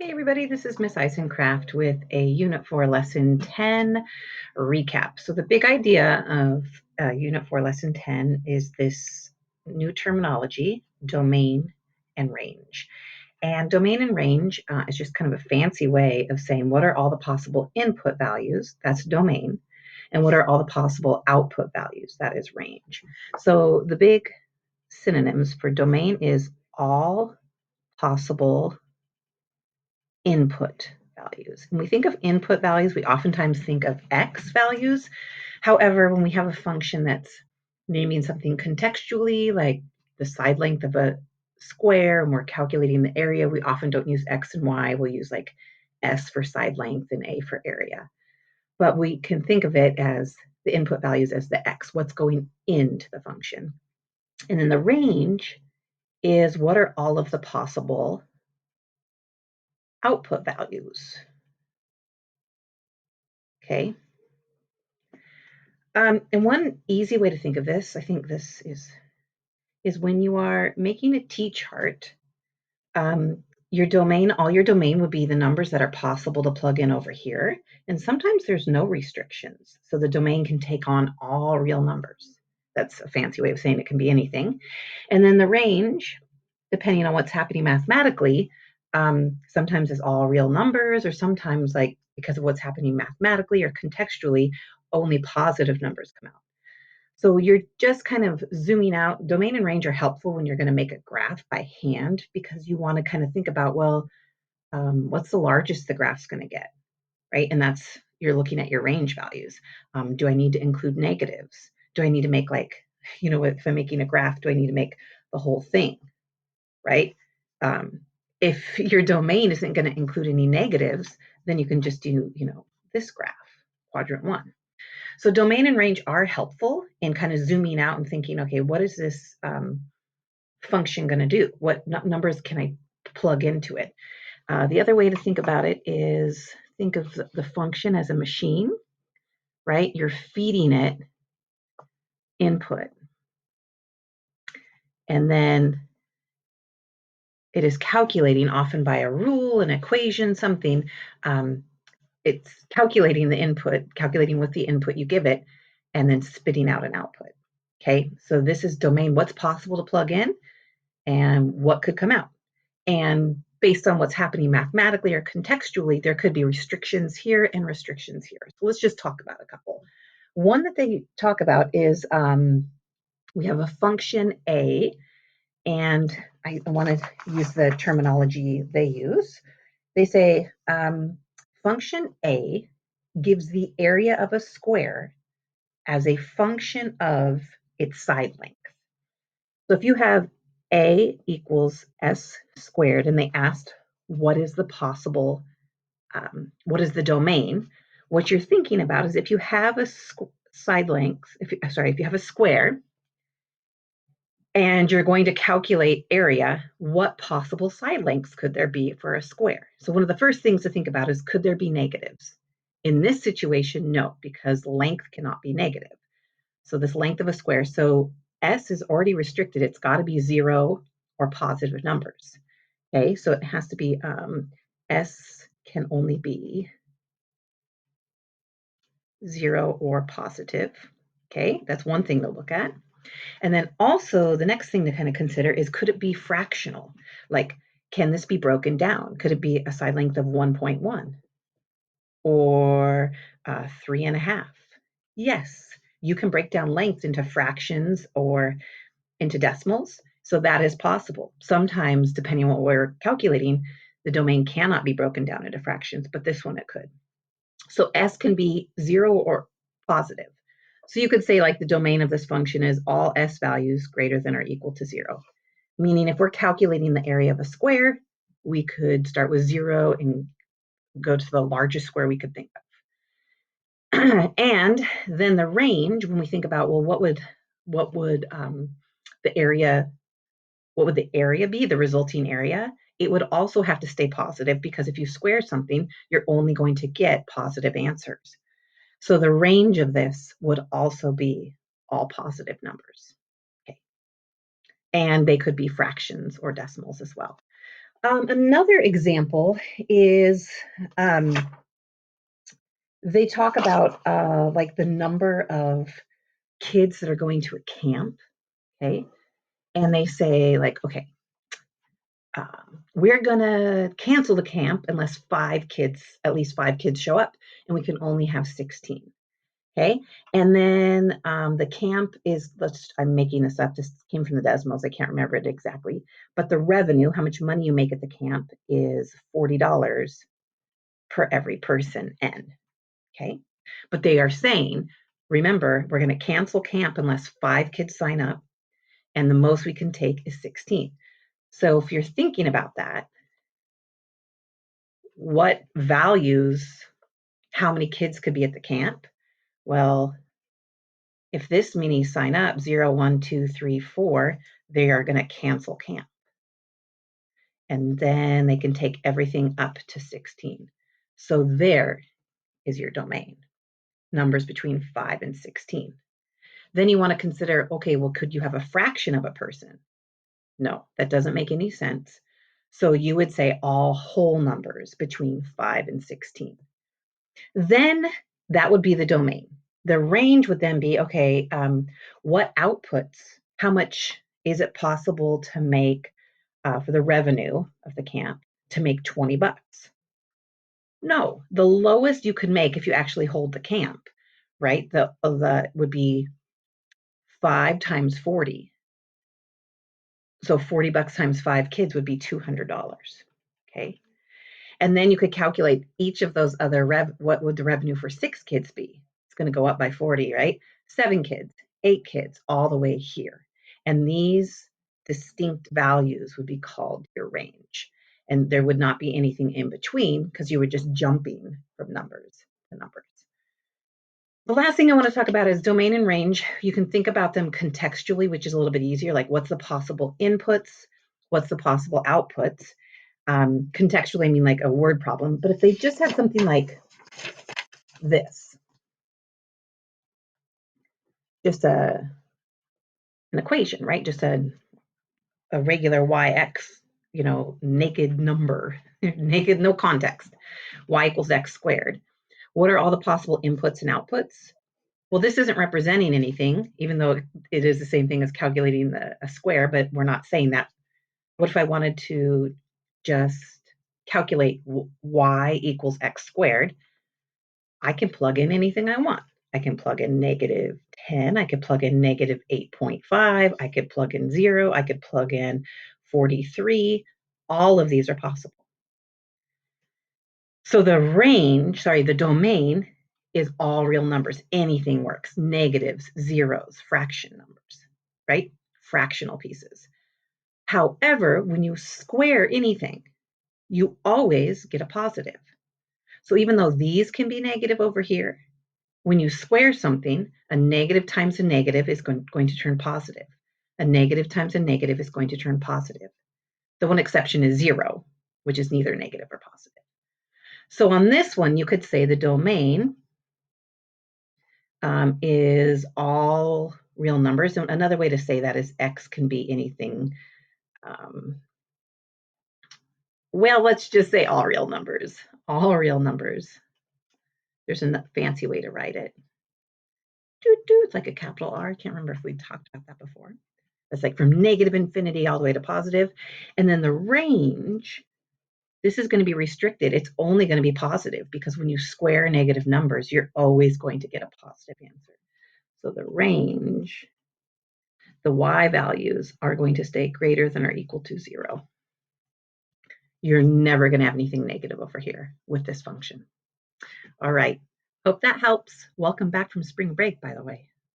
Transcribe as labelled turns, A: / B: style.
A: Hey everybody, this is Miss Eisencraft with a Unit 4 Lesson 10 recap. So the big idea of Unit 4 Lesson 10 is this new terminology, domain and range. And domain and range is just kind of a fancy way of saying what are all the possible input values, that's domain, and what are all the possible output values, that is range. So the big synonyms for domain is all possible input values. When we think of input values, we oftentimes think of X values. However, when we have a function that's naming something contextually, like the side length of a square, and we're calculating the area, we often don't use X and Y. We'll use like S for side length and A for area. But we can think of it as the input values as the X, what's going into the function. And then the range is what are all of the possible output values. Okay. And one easy way to think of this, I think this is when you are making a t-chart, your domain, all your domain would be the numbers that are possible to plug in over here. And sometimes there's no restrictions. So the domain can take on all real numbers. That's a fancy way of saying it can be anything. And then the range, depending on what's happening mathematically, sometimes it's all real numbers, or sometimes, like, because of what's happening mathematically or contextually, only positive numbers come out. So you're just kind of zooming out. Domain and range are helpful when you're going to make a graph by hand, because you want to kind of think about, well, what's the largest the graph's going to get, right? And that's, you're looking at your range values. Do I need to include negatives? Do I need to make, like, if I'm making a graph, do I need to make the whole thing, right? If your domain isn't going to include any negatives, then you can just do, this graph, quadrant one. So domain and range are helpful in kind of zooming out and thinking, okay, what is this function going to do? What numbers can I plug into it? The other way to think about it is think of the function as a machine, right? You're feeding it input, and then it is calculating, often by a rule, an equation, something. It's calculating the input, calculating what the input you give it, and then spitting out an output. Okay, so this is domain, what's possible to plug in and what could come out. And based on what's happening mathematically or contextually, there could be restrictions here and restrictions here. So let's just talk about a couple. One that they talk about is we have a function A, and I want to use the terminology they use. They say function A gives the area of a square as a function of its side length. So if you have A equals S squared, and they asked what is the possible, what is the domain, what you're thinking about is if you have a side length, if you have a square, and you're going to calculate area, what possible side lengths could there be for a square? So one of the first things to think about is, could there be negatives? In this situation, no, because length cannot be negative. So this length of a square, so S is already restricted. It's got to be 0 or positive numbers. Okay, so it has to be, S can only be 0 or positive. Okay, that's one thing to look at. And then also the next thing to kind of consider is, could it be fractional? Like, can this be broken down? Could it be a side length of 1.1 or 3.5? Yes, you can break down length into fractions or into decimals. So that is possible. Sometimes, depending on what we're calculating, the domain cannot be broken down into fractions, but this one it could. So S can be 0 or positive. So you could say, like, the domain of this function is all S values greater than or equal to 0. Meaning if we're calculating the area of a square, we could start with 0 and go to the largest square we could think of. And then the range, when we think about, well, what would the area be, the resulting area? It would also have to stay positive, because if you square something, you're only going to get positive answers. So the range of this would also be all positive numbers. Okay. And they could be fractions or decimals as well. Another example is they talk about like the number of kids that are going to a camp, okay? And they say like, okay, we're gonna cancel the camp unless at least 5 kids show up, and we can only have 16. Okay. And then the camp is, I'm making this up, this came from the Desmos. I can't remember it exactly. But the revenue, how much money you make at the camp, is $40 per every person N. Okay. But they are saying, remember, we're going to cancel camp unless 5 kids sign up, and the most we can take is 16. So if you're thinking about that, what values how many kids could be at the camp? Well, if this many sign up, 0, 1, 2, 3, 4, they are going to cancel camp. And then they can take everything up to 16. So there is your domain, numbers between 5 and 16. Then you want to consider, okay, well, could you have a fraction of a person? No, that doesn't make any sense. So you would say all whole numbers between 5 and 16. Then that would be the domain. The range would then be, okay, what outputs, how much is it possible to make for the revenue of the camp to make $20? No, the lowest you could make if you actually hold the camp, right? The would be 5 times 40. So $40 times 5 kids would be $200. Okay. And then you could calculate each of those other what would the revenue for 6 kids be? It's going to go up by 40, right? 7 kids, 8 kids, all the way here. And these distinct values would be called your range. And there would not be anything in between because you were just jumping from numbers to numbers. The last thing I want to talk about is domain and range. You can think about them contextually, which is a little bit easier, like what's the possible inputs, what's the possible outputs. Contextually, I mean like a word problem. But if they just have something like this, just an equation, right? Just a regular y(x), naked number, naked, no context, y equals x squared. What are all the possible inputs and outputs? Well, this isn't representing anything, even though it is the same thing as calculating a square, but we're not saying that. What if I wanted to just calculate y equals x squared? I can plug in anything I want. I can plug in -10. I could plug in -8.5. I could plug in 0. I could plug in 43. All of these are possible. So the domain is all real numbers. Anything works. Negatives, zeros, fraction numbers, right? Fractional pieces. However, when you square anything, you always get a positive. So even though these can be negative over here, when you square something, a negative times a negative is going to turn positive. A negative times a negative is going to turn positive. The one exception is 0, which is neither negative or positive. So on this one, you could say the domain is all real numbers. And another way to say that is x can be anything. Well, let's just say all real numbers. All real numbers. There's a fancy way to write it. It's like a capital R. I can't remember if we talked about that before. It's like from negative infinity all the way to positive. And then the range, this is going to be restricted. It's only going to be positive because when you square negative numbers, you're always going to get a positive answer. So the range, the y values are going to stay greater than or equal to 0. You're never going to have anything negative over here with this function. All right. Hope that helps. Welcome back from spring break, by the way.